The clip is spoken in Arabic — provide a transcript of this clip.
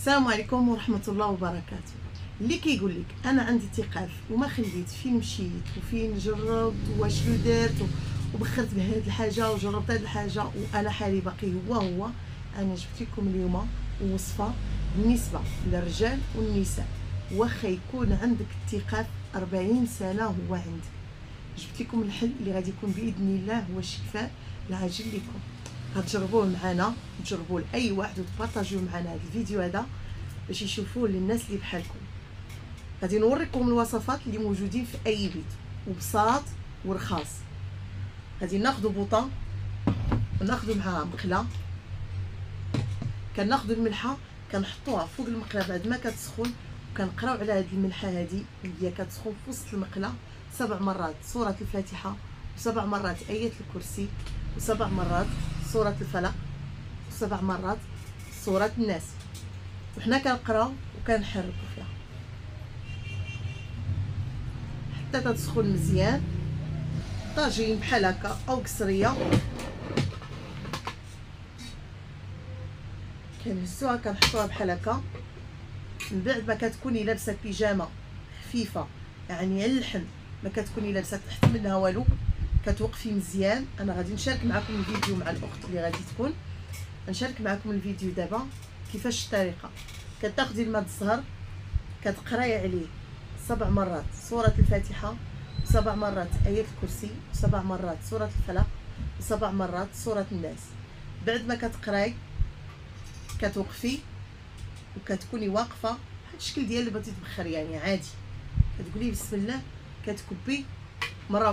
السلام عليكم ورحمه الله وبركاته. اللي كيقول لك انا عندي ثقاف وما خليت فين مشيت وفين جربت واش شنو درت وبخرت بهاد الحاجه وجربت هاد الحاجه وانا حالي باقي هو انا جبت لكم اليوم وصفه بالنسبه للرجال والنساء. واخا يكون عندك الثقاف 40 سنه هو عندك، جبت لكم الحل اللي غادي يكون باذن الله هو الشفاء العاجل لكم. غتجربوه معنا وتجربوه لاي واحد وتبارطاجيو معنا هذا الفيديو هذا باش يشوفوه للناس اللي بحالكم. غادي نوريكم الوصفات اللي موجودين في اي بيت وبساط ورخاص. غادي ناخذ بوطه وناخذ معها مقله، كناخذ الملحه كنحطوها فوق المقله بعد ما كتسخن، وكنقراو على هذه الملحه هذه وهي كتسخن في وسط المقله 7 مرات سوره الفاتحه، و7 مرات ايه الكرسي، و7 مرات سوره الفلق، و7 مرات سوره الناس، وحنا كنقراو وكنحركوا فيها حتى تتسخن مزيان. طاجين بحال هكا او قصريه كنهزوها كنحطوها بحال هكا. من بعد ما كتكوني لابسه بيجامه خفيفه يعني على اللحم، ما كتكوني لابسه تحت منها والو، كتوقفي مزيان. انا غادي نشارك معكم الفيديو مع الاخت اللي غادي تكون نشارك معكم الفيديو دابا كيفاش الطريقه. كتاخدي الماء الزهر كتقراي عليه 7 مرات سوره الفاتحه، 7 مرات ايه الكرسي، 7 مرات سوره الفلق، 7 مرات سوره الناس. بعد ما كتقراي كتوقفي وكتكوني واقفه بحال الشكل ديال اللي بغيتي تبخري يعني عادي. كتقولي بسم الله، كتكبي مره